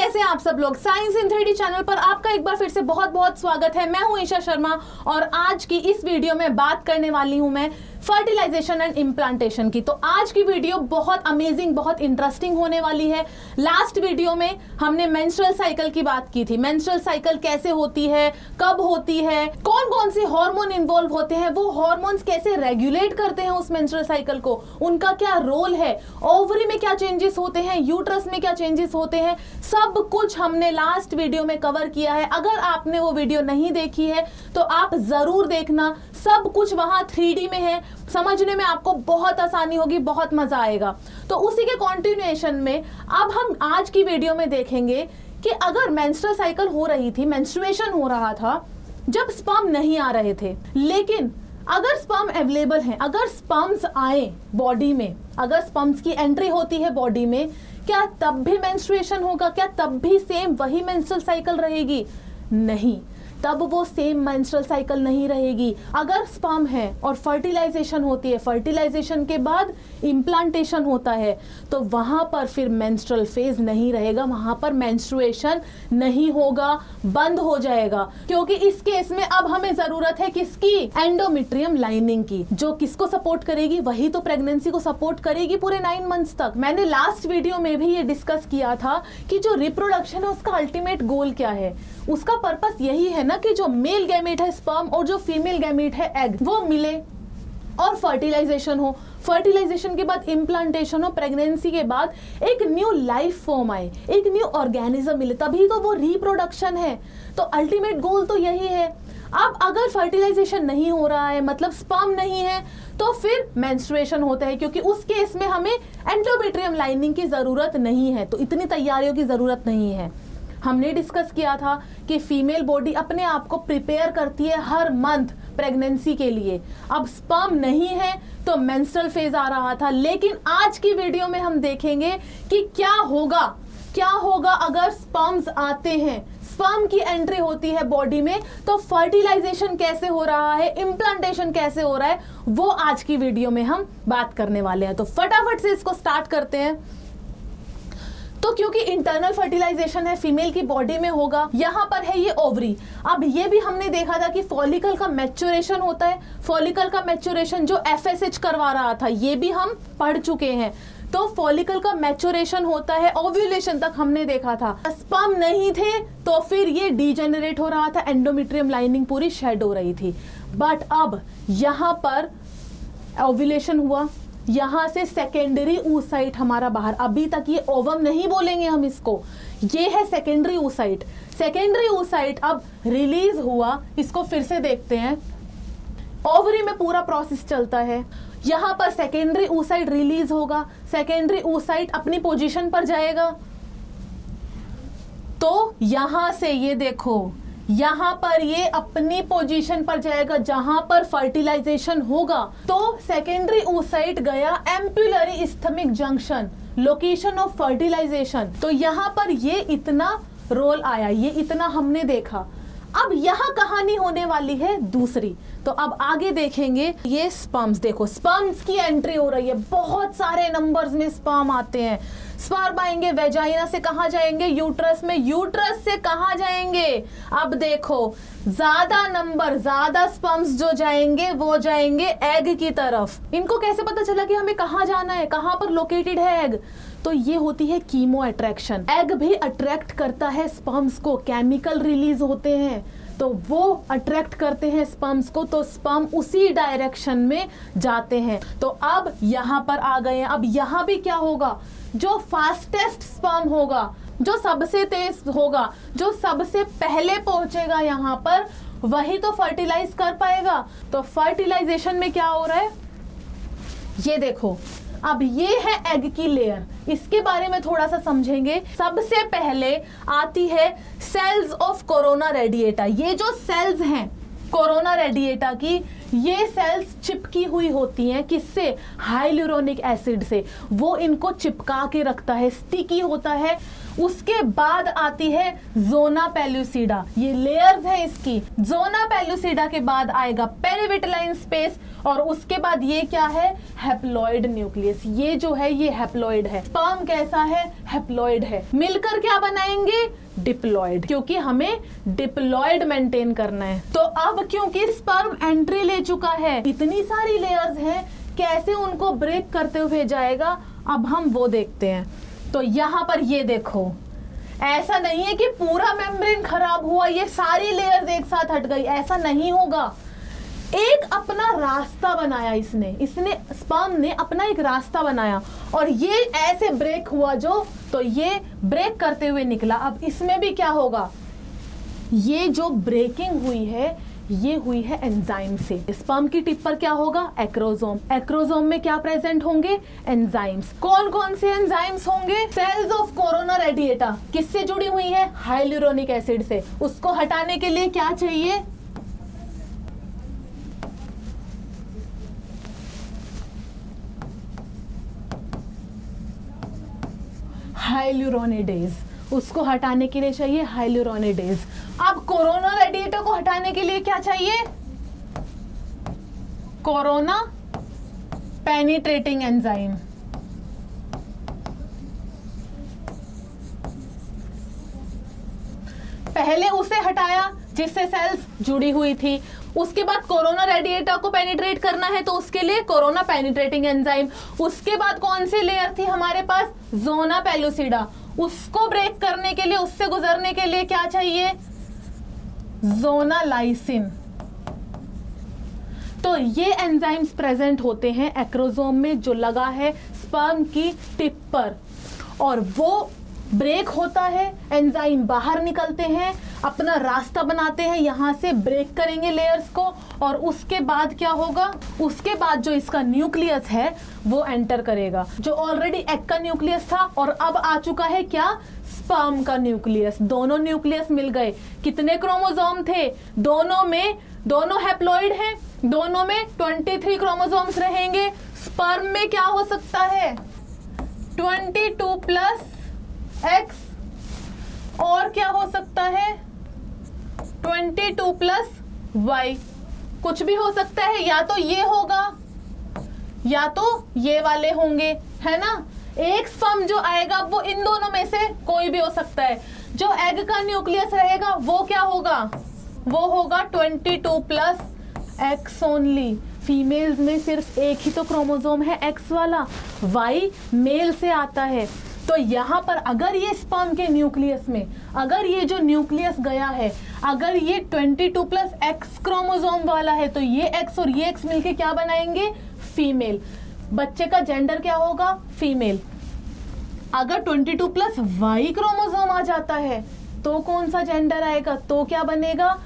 कैसे हैं आप सब लोग। साइंस इन 3D चैनल पर आपका एक बार फिर से बहुत बहुत स्वागत है। मैं हूं ईशा शर्मा और आज की इस वीडियो में बात करने वाली हूं मैं फर्टिलाइजेशन एंड इम्प्लांटेशन की। तो आज की वीडियो बहुत अमेजिंग, बहुत इंटरेस्टिंग होने वाली है। लास्ट वीडियो में हमने मेंस्ट्रुअल साइकिल की बात की थी। मेंस्ट्रुअल साइकिल कैसे होती है, कब होती है, कौन कौन से हार्मोन इन्वॉल्व होते हैं, वो हार्मोन्स कैसे रेगुलेट करते हैं उस मेंस्ट्रुअल साइकिल को, उनका क्या रोल है, ओवरी में क्या चेंजेस होते हैं, यूट्रस में क्या चेंजेस होते हैं, सब कुछ हमने लास्ट वीडियो में कवर किया है। अगर आपने वो वीडियो नहीं देखी है तो आप जरूर देखना, सब कुछ वहां 3D में है, समझने में आपको बहुत आसानी होगी, बहुत मजा आएगा। तो उसी के कंटिन्यूएशन में अब हम आज की वीडियो में देखेंगे कि अगर मेंस्ट्रुअल साइकिल हो रही थी, मेंस्ट्रुएशन हो रहा था, जब स्पर्म नहीं आ रहे थे, लेकिन अगर स्पर्म अवेलेबल है, अगर स्पर्म्स आए बॉडी में, अगर स्पर्म्स की एंट्री होती है बॉडी में, क्या तब भी मेंस्ट्रुएशन होगा? क्या तब भी सेम वही मेंस्ट्रुअल साइकिल रहेगी? नहीं, तब वो सेम मेंस्ट्रुअल साइकिल नहीं रहेगी। अगर स्पर्म है और फर्टिलाइजेशन होती है, फर्टिलाइजेशन के बाद इम्प्लांटेशन होता है, तो वहां पर फिर मेंस्ट्रुअल फेज नहीं रहेगा, वहां पर मेंस्ट्रुएशन नहीं होगा, बंद हो जाएगा। क्योंकि इस केस में अब हमें जरूरत है किसकी? एंडोमेट्रियम लाइनिंग की, जो किसको सपोर्ट करेगी? वही तो प्रेगनेंसी को सपोर्ट करेगी पूरे 9 मंथ्स तक। मैंने लास्ट वीडियो में भी ये डिस्कस किया था कि जो रिप्रोडक्शन है उसका अल्टीमेट गोल क्या है। उसका पर्पस यही है ना कि जो मेल गैमेट है स्पर्म और जो फीमेल गैमेट है एग, वो मिले और फर्टिलाइजेशन हो, फर्टिलाइजेशन के बाद इम्प्लांटेशन हो, प्रेगनेंसी के बाद एक न्यू लाइफ फॉर्म आए, एक न्यू ऑर्गेनिज्म मिले, तभी तो वो रिप्रोडक्शन है। तो अल्टीमेट गोल तो यही है। अब अगर फर्टिलाइजेशन नहीं हो रहा है, मतलब स्पर्म नहीं है, तो फिर मेंस्ट्रुएशन होता है, क्योंकि उस केस में हमें एंडोमेट्रियम लाइनिंग की जरूरत नहीं है, तो इतनी तैयारियों की जरूरत नहीं है। हमने डिस्कस किया था कि फीमेल बॉडी अपने आप को प्रिपेयर करती है हर मंथ प्रेगनेंसी के लिए। अब स्पर्म नहीं है तो मेंस्ट्रुअल फेज आ रहा था, लेकिन आज की वीडियो में हम देखेंगे कि क्या होगा अगर स्पर्म्स आते हैं, स्पर्म की एंट्री होती है बॉडी में, तो फर्टिलाइजेशन कैसे हो रहा है, इम्प्लांटेशन कैसे हो रहा है, वो आज की वीडियो में हम बात करने वाले हैं। तो फटाफट से इसको स्टार्ट करते हैं। तो क्योंकि इंटरनल फर्टिलाइजेशन है, फीमेल की बॉडी में होगा, यहां पर है ये ओवरी। अब ये भी हमने देखा था कि फॉलिकल का मैच्योरेशन होता है, फॉलिकल का मैच्योरेशन जो FSH करवा रहा था, ये भी हम पढ़ चुके हैं। तो फॉलिकल का मैच्योरेशन होता है, ओव्यूलेशन तक हमने देखा था। स्पर्म नहीं थे तो फिर ये डीजेनरेट हो रहा था, एंडोमेट्रियम लाइनिंग पूरी शेड हो रही थी। बट अब यहां पर ओव्यूलेशन हुआ, यहां से सेकेंडरी oocyte हमारा बाहर, अभी तक ये ओवम नहीं बोलेंगे हम इसको, ये है सेकेंडरी oocyte। सेकेंडरी oocyte अब रिलीज हुआ, इसको फिर से देखते हैं। ओवरी में पूरा प्रोसेस चलता है, यहां पर सेकेंडरी oocyte रिलीज होगा, सेकेंडरी oocyte अपनी पोजीशन पर जाएगा, तो यहां से ये देखो, यहां पर ये अपनी पोजीशन पर जाएगा जहां पर फर्टिलाइजेशन होगा। तो सेकेंडरी oocyte गया ampullary isthmic junction, location of fertilisation. तो यहां पर ये इतना रोल आया, ये इतना हमने देखा। अब यहां कहानी होने वाली है दूसरी। तो अब आगे देखेंगे, ये स्पर्म्स देखो, स्पर्म्स की एंट्री हो रही है, बहुत सारे नंबर्स में स्पर्म आते हैं। स्पर्म आएंगे, वेजाइना से कहां जाएंगे? यूट्रस में, यूट्रस से कहां जाएंगे? अब देखो, ज्यादा नंबर, ज्यादा स्पर्म्स जो जाएंगे वो जाएंगे एग की तरफ। इनको कैसे पता चला कि हमें कहां जाना है, कहां पर लोकेटेड है एग? तो ये होती है कीमो अट्रैक्शन। एग भी अट्रैक्ट करता है स्पर्म्स को, केमिकल रिलीज होते हैं तो वो अट्रैक्ट करते हैं स्पर्म्स को, तो स्पर्म उसी डायरेक्शन में जाते हैं। तो अब यहां पर आ गए हैं। अब यहां भी क्या होगा? जो फास्टेस्ट स्पर्म होगा, जो सबसे तेज होगा, जो सबसे पहले पहुंचेगा यहां पर, वही तो फर्टिलाइज कर पाएगा। तो फर्टिलाइजेशन में क्या हो रहा है, ये देखो। अब ये है एग की लेयर, इसके बारे में थोड़ा सा समझेंगे। सबसे पहले आती है सेल्स ऑफ कोरोना रेडिएटा। ये जो सेल्स हैं कोरोना रेडिएटा की, ये सेल्स चिपकी हुई होती हैं किससे? हाइलुरोनिक एसिड से। वो इनको चिपका के रखता है, स्टिकी होता है। उसके बाद आती है जोना पेलुसिडा, ये लेयर्स है इसकी। जोना पेलुसिडा के बाद आएगा पेरिविटलाइन स्पेस, और उसके बाद ये क्या है? Haploid nucleus. ये जो है ये हैप्लॉइड है। स्पर्म कैसा है? हैप्लॉइड है। मिलकर क्या बनाएंगे? डिप्लॉइड, क्योंकि हमें डिप्लॉइड मेंटेन करना है। तो अब क्योंकि स्पर्म एंट्री ले चुका है, इतनी सारी लेयर्स हैं, कैसे उनको ब्रेक करते हुए जाएगा, अब हम वो देखते हैं। तो यहाँ पर ये देखो, ऐसा नहीं है कि पूरा मेम्ब्रेन खराब हुआ, ये सारी लेयर्स एक साथ हट गई, ऐसा नहीं होगा। एक अपना रास्ता बनाया इसने स्पर्म ने अपना एक रास्ता बनाया, और ये ऐसे ब्रेक हुआ तो ये ब्रेक करते हुए निकला। अब इसमें भी क्या होगा? ये जो ब्रेकिंग हुई है ये हुई है एंजाइम से। स्पर्म की टिप पर क्या होगा? एक्रोसोम। एक्रोसोम में क्या प्रेजेंट होंगे? एंजाइम्स। कौन कौन से एंजाइम्स होंगे? सेल्स ऑफ कोरोना रेडिएटा किससे जुड़ी हुई है? हाइलुरोनिक एसिड से। उसको हटाने के लिए क्या चाहिए? हाइलुरोनिडेज। उसको हटाने के लिए चाहिए हाइलुरोनिडेज। अब कोरोना रेडिएटर को हटाने के लिए क्या चाहिए? Corona penetrating enzyme. पहले उसे हटाया जिससे सेल्स जुड़ी हुई थी, उसके बाद कोरोना रेडिएटर को पेनिट्रेट करना है तो उसके लिए कोरोना पेनिट्रेटिंग एंजाइम। उसके बाद कौन सी लेयर थी हमारे पास? Zona pellucida. उसको ब्रेक करने के लिए, उससे गुजरने के लिए क्या चाहिए? जोना लाइसिन। तो ये एंजाइम्स प्रेजेंट होते हैं एक्रोसोम में जो लगा है स्पर्म की टिप पर, और वो ब्रेक होता है, एंजाइम बाहर निकलते हैं, अपना रास्ता बनाते हैं, यहां से ब्रेक करेंगे लेयर्स को, और उसके बाद क्या होगा? उसके बाद जो इसका न्यूक्लियस है वो एंटर करेगा, जो ऑलरेडी एग का न्यूक्लियस था, और अब आ चुका है क्या? स्पर्म का न्यूक्लियस। दोनों न्यूक्लियस मिल गए। कितने क्रोमोसोम थे? दोनों हैप्लॉइड हैं, दोनों में 23 क्रोमोसोम्स रहेंगे। स्पर्म में क्या हो सकता है? 22 प्लस एक्स, और क्या हो सकता है? 22 प्लस वाई। कुछ भी हो सकता है, या तो ये होगा या तो ये वाले होंगे, है ना। एक स्पर्म जो आएगा वो इन दोनों में से कोई भी हो सकता है। जो एग का न्यूक्लियस रहेगा वो क्या होगा? वो होगा 22 प्लस एक्स ओनली। फीमेल्स में सिर्फ एक ही तो क्रोमोसोम है एक्स वाला, वाई मेल से आता है। तो यहाँ पर अगर ये स्पर्म के न्यूक्लियस में, अगर ये जो न्यूक्लियस गया है, अगर ये 22 प्लस एक्स क्रोमोसोम वाला है, तो ये एक्स और ये एक्स मिलके क्या बनाएंगे? फीमेल। बच्चे का जेंडर क्या होगा? फीमेल। अगर 22 प्लस वाई क्रोमोसोम आ जाता है तो कौन सा जेंडर आएगा? तो क्या बनेगा?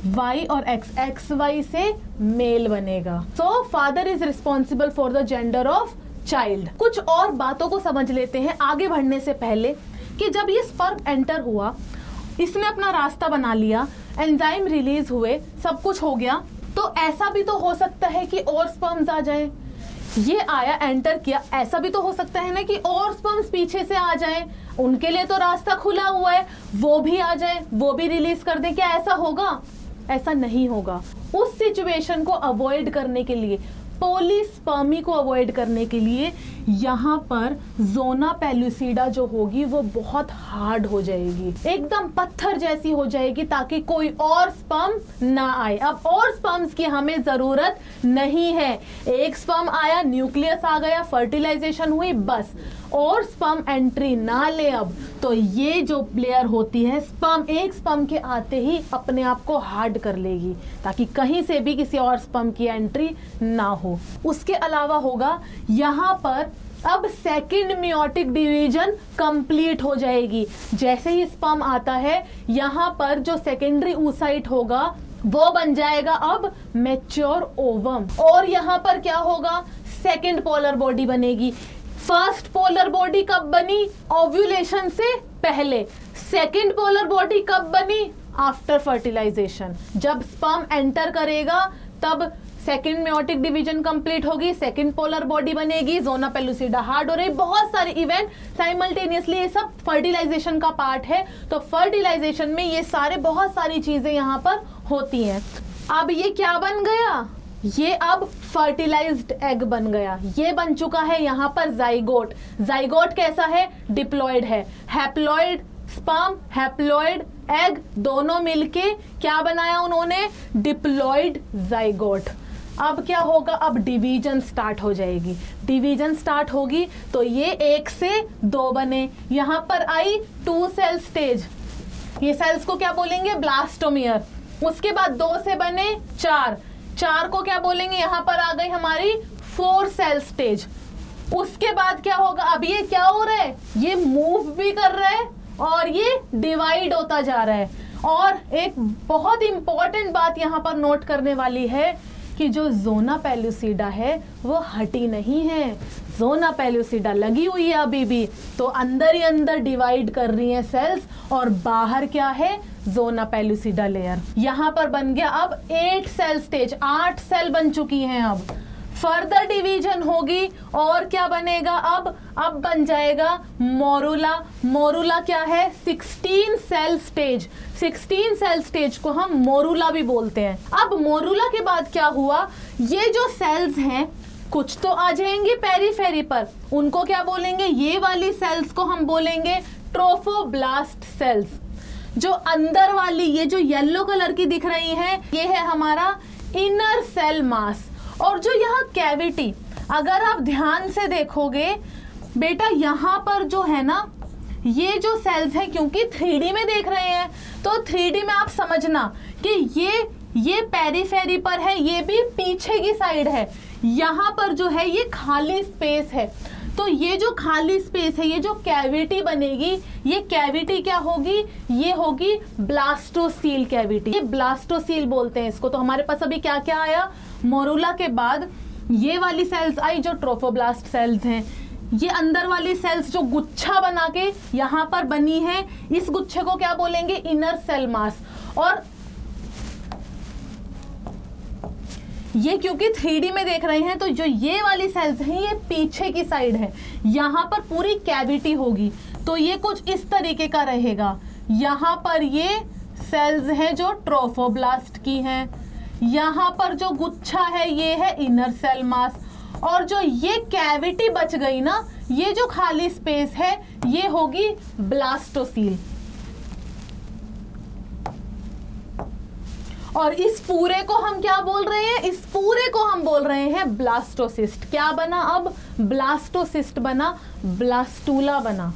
वाई और एक्स, एक्स वाई से मेल बनेगा। So father is responsible for the gender of child. कुछ और बातों को समझ लेते हैं आगे बढ़ने से पहले, कि जब ये स्पर्म एंटर हुआ, इसने अपना रास्ता बना लिया, एंजाइम रिलीज हुए, सब कुछ हो गया, तो ऐसा भी तो हो सकता है कि और स्पर्म्स आ जाएं। ये आया, एंटर किया, ऐसा भी तो हो सकता है ना कि और स्पर्म्स पीछे से आ जाएं, उनके लिए तो रास्ता खुला हुआ है, वो भी आ जाएं, वो भी रिलीज कर दें। क्या ऐसा होगा? ऐसा नहीं होगा। उस सिचुएशन को अवॉइड करने के लिए, पॉलीस्पर्मी को अवॉइड करने के लिए, यहाँ पर जोना पेलुसिडा जो होगी वो बहुत हार्ड हो जाएगी, एकदम पत्थर जैसी हो जाएगी, ताकि कोई और स्पर्म ना आए। अब और स्पर्म्स की हमें जरूरत नहीं है। एक स्पर्म आया, न्यूक्लियस आ गया, फर्टिलाइजेशन हुई, बस। और स्पर्म एंट्री ना ले अब, तो ये जो लेयर होती है स्पर्म, एक स्पर्म के आते ही अपने आप को हार्ड कर लेगी, ताकि कहीं से भी किसी और स्पर्म की एंट्री ना हो। उसके अलावा होगा यहाँ पर अब सेकंड मियोटिक डिवीजन कंप्लीट हो जाएगी। जैसे ही स्पर्म आता है, यहाँ पर जो सेकेंडरी oocyte होगा वो बन जाएगा अब मैच्योर ओवम, और यहाँ पर क्या होगा? सेकंड पोलर बॉडी बनेगी। फर्स्ट पोलर बॉडी कब बनी? ओव्यूलेशन से पहले। सेकंड पोलर बॉडी कब बनी? After fertilisation. जब स्पर्म एंटर करेगा तब सेकंड मेयोटिक डिवीजन कंप्लीट होगी, सेकंड पोलर बॉडी बनेगी, ज़ोना पेलुसिडा हार्ड हो रही, बहुत सारे इवेंट साइमल्टेनियसली, ये सब फर्टिलाइजेशन का पार्ट है। तो फर्टिलाइजेशन में ये सारे बहुत सारी चीजें यहाँ पर होती हैं। अब ये क्या बन गया, ये अब फर्टिलाइज्ड एग बन गया, ये बन चुका है यहाँ पर जाइगोट। जाइगोट कैसा है, डिप्लॉयड है, हैप्लॉयड स्पर्म हैप्लॉयड एग दोनों मिलके क्या बनाया उन्होंने, डिप्लॉयड जाइगोट। अब क्या होगा, अब डिवीजन स्टार्ट हो जाएगी, डिवीजन स्टार्ट होगी तो ये 1 से 2 बने, यहाँ पर आई 2 सेल स्टेज, ये सेल्स को क्या बोलेंगे, ब्लास्टोमियर। उसके बाद 2 से बने 4, 4 को क्या बोलेंगे, यहाँ पर आ गई हमारी 4 सेल स्टेज। उसके बाद क्या होगा, अब ये क्या हो रहा है, ये मूव भी कर रहा है और ये डिवाइड होता जा रहा है। और एक बहुत इंपॉर्टेंट बात यहाँ पर नोट करने वाली है कि जो ज़ोना पेलुसिडा है वो हटी नहीं है, ज़ोना पेलुसिडा लगी हुई है अभी भी, तो अंदर ही अंदर डिवाइड कर रही है सेल्स, और बाहर क्या है, ज़ोना पेलुसिडा लेयर। यहाँ पर बन गया अब 8 सेल स्टेज, 8 सेल बन चुकी हैं। अब फर्दर डिवीजन होगी और क्या बनेगा, अब बन जाएगा मोरुला। मोरुला क्या है, 16 सेल स्टेज, 16 सेल स्टेज को हम मोरुला भी बोलते हैं। अब मोरुला के बाद क्या हुआ, ये जो सेल्स हैं कुछ तो आ जाएंगे पेरीफेरी पर, उनको क्या बोलेंगे, ये वाली सेल्स को हम बोलेंगे ट्रोफोब्लास्ट सेल्स। जो अंदर वाली ये जो येलो कलर की दिख रही है, ये है हमारा इनर सेल मास। और जो यहाँ कैविटी, अगर आप ध्यान से देखोगे बेटा, यहाँ पर जो है ना, ये जो सेल्स हैं, क्योंकि 3D में देख रहे हैं तो 3D में आप समझना कि ये पेरीफेरी पर है, ये भी पीछे की साइड है, यहाँ पर जो है ये खाली स्पेस है। तो ये जो खाली स्पेस है, ये जो कैविटी बनेगी, ये कैविटी क्या होगी, ये होगी ब्लास्टोसील कैविटी, ये ब्लास्टोसील बोलते हैं इसको। तो हमारे पास अभी क्या क्या आया, मोरुला के बाद ये वाली सेल्स आई जो ट्रोफोब्लास्ट सेल्स हैं, ये अंदर वाली सेल्स जो गुच्छा बना के यहाँ पर बनी है, इस गुच्छे को क्या बोलेंगे, इनर सेल मास। और ये क्योंकि 3D में देख रहे हैं तो जो ये वाली सेल्स हैं ये पीछे की साइड है, यहाँ पर पूरी कैविटी होगी, तो ये कुछ इस तरीके का रहेगा। यहाँ पर ये सेल्स हैं जो ट्रोफोब्लास्ट की हैं, यहाँ पर जो गुच्छा है ये है इनर सेल मास, और जो ये कैविटी बच गई ना, ये जो खाली स्पेस है ये होगी ब्लास्टोसील। और इस पूरे को हम क्या बोल रहे हैं, इस पूरे को हम बोल रहे हैं ब्लास्टोसिस्ट। क्या बना, अब ब्लास्टोसिस्ट बना, ब्लास्टूला बना।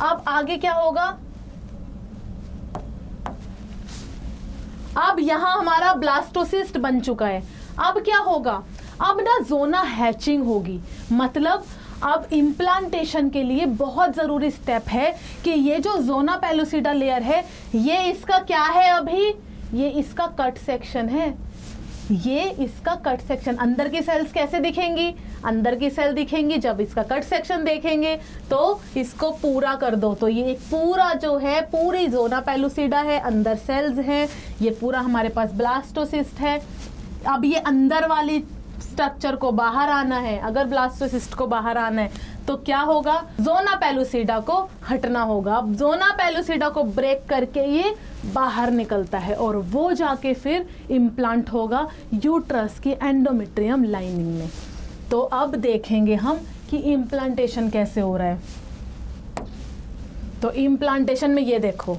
अब आगे क्या होगा, अब यहां हमारा ब्लास्टोसिस्ट बन चुका है। अब क्या होगा, अब ना ज़ोना हैचिंग होगी, मतलब अब इम्प्लांटेशन के लिए बहुत ज़रूरी स्टेप है कि ये जो ज़ोना पेलुसिडा लेयर है, ये इसका क्या है, अभी ये इसका कट सेक्शन है, ये इसका कट सेक्शन। अंदर की सेल्स कैसे दिखेंगी, अंदर की सेल दिखेंगी जब इसका कट सेक्शन देखेंगे, तो इसको पूरा कर दो। तो ये पूरा जो है, पूरी ज़ोना पेलुसिडा है, अंदर सेल्स हैं, ये पूरा हमारे पास ब्लास्टोसिस्ट है। अब ये अंदर वाली स्ट्रक्चर को बाहर आना है, अगर ब्लास्टोसिस्ट को बाहर आना है तो क्या होगा, ज़ोना पेलुसिडा को हटना होगा। अब ज़ोना पेलुसिडा को ब्रेक करके ये बाहर निकलता है और वो जाके फिर इम्प्लांट होगा यूट्रस की एंडोमेट्रियम लाइनिंग में। तो अब देखेंगे हम कि इम्प्लांटेशन कैसे हो रहा है। तो इम्प्लांटेशन में ये देखो,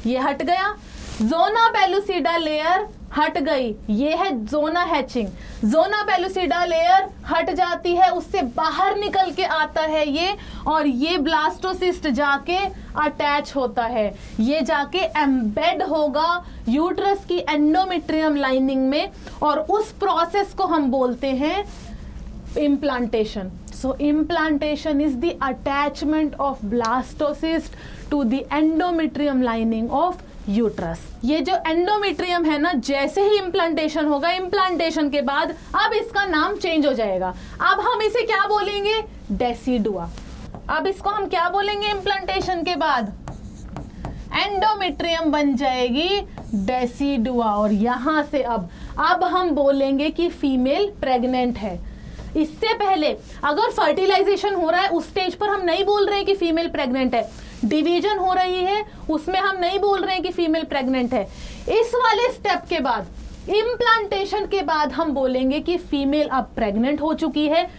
ये हट गया, ज़ोना पेलुसिडा लेयर हट गई, ये है zona hatching. Zona pellucida layer हट जाती है, उससे बाहर निकल के आता है ये, और ये ब्लास्टोसिस्ट जाके अटैच होता है, ये जाके एम्बेड होगा यूट्रस की एंडोमेट्रियम लाइनिंग में, और उस प्रोसेस को हम बोलते हैं implantation. So implantation is the attachment of blastocyst to the endometrium lining of uterus. ये जो एंडोमेट्रियम है ना, जैसे ही इम्प्लांटेशन होगा, इम्प्लांटेशन के बाद अब इसका नाम चेंज हो जाएगा। अब हम इसे क्या बोलेंगे, डेसिडुआ। अब इसको हम क्या बोलेंगे, इम्प्लांटेशन के बाद एंडोमेट्रियम बन जाएगी डेसिडुआ। और यहां से अब अब हम बोलेंगे कि फीमेल प्रेग्नेंट है। इससे पहले अगर फर्टिलाइजेशन हो रहा है उस स्टेज पर हम नहीं बोल रहे हैं कि फीमेल प्रेग्नेंट है, डिवीजन हो रही है उसमें हम नहीं बोल रहे हैं कि फीमेल प्रेग्नेंट है। इस वाले स्टेप के बाद, इम्प्लांटेशन के बाद हम बोलेंगे कि फीमेल अब प्रेग्नेंट हो चुकी है।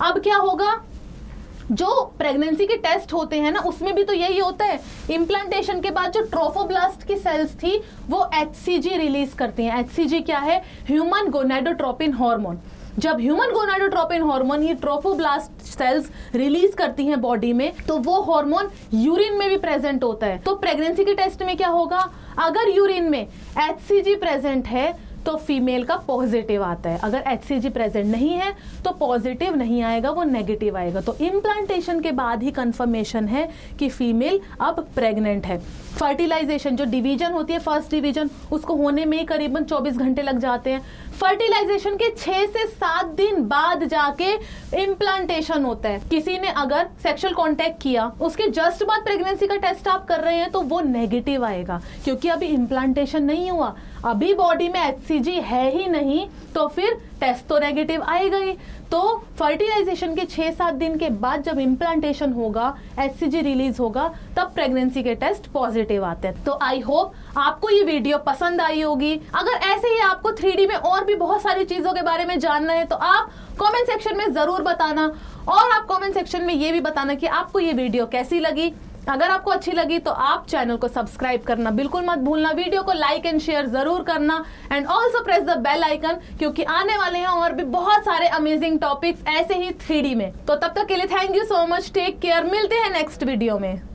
अब क्या होगा, जो प्रेगनेंसी के टेस्ट होते हैं ना उसमें भी तो यही होता है। इम्प्लांटेशन के बाद जो ट्रोफोब्लास्ट की सेल्स थी वो HCG रिलीज करती हैं। HCG क्या है? Human gonadotropin hormone. जब ह्यूमन गोनाडोट्रोपिन हार्मोन ही ट्रोफोब्लास्ट सेल्स रिलीज करती हैं बॉडी में, तो वो हार्मोन यूरिन में भी प्रेजेंट होता है। तो प्रेगनेंसी के टेस्ट में क्या होगा, अगर यूरिन में HCG प्रेजेंट है तो फीमेल का पॉजिटिव आता है, अगर HCG प्रेजेंट नहीं है तो पॉजिटिव नहीं आएगा, वो नेगेटिव आएगा। तो इम्प्लांटेशन के बाद ही कंफर्मेशन है कि फीमेल अब प्रेग्नेंट है। फर्टिलाइजेशन जो डिवीजन होती है, फर्स्ट डिवीजन, उसको होने में करीबन 24 घंटे लग जाते हैं। फर्टिलाइजेशन के 6 से 7 दिन बाद जाके इम्प्लांटेशन होता है। किसी ने अगर सेक्सुअल कांटेक्ट किया, उसके जस्ट बाद प्रेगनेंसी का टेस्ट आप कर रहे हैं तो वो नेगेटिव आएगा, क्योंकि अभी इम्प्लांटेशन नहीं हुआ, अभी बॉडी में HCG है ही नहीं, तो फिर टेस्ट तो नेगेटिव आएगा ही। तो फर्टिलाइजेशन के 6-7 दिन के बाद जब इम्प्लांटेशन होगा, HCG रिलीज होगा, तब प्रेगनेंसी के टेस्ट पॉजिटिव आते हैं। तो आई होप आपको ये वीडियो पसंद आई होगी। अगर ऐसे ही आपको 3D में और भी बहुत सारी चीजों के बारे में जानना है तो आप कमेंट सेक्शन में जरूर बताना, और आप कमेंट सेक्शन में ये भी बताना कि आपको ये वीडियो कैसी लगी। अगर आपको अच्छी लगी तो आप चैनल को सब्सक्राइब करना बिल्कुल मत भूलना, वीडियो को लाइक एंड शेयर जरूर करना, and also press the bell icon, क्योंकि आने वाले हैं और भी बहुत सारे अमेजिंग टॉपिक्स ऐसे ही 3D में। तो तब तक के लिए thank you so much, take care, मिलते हैं नेक्स्ट वीडियो में।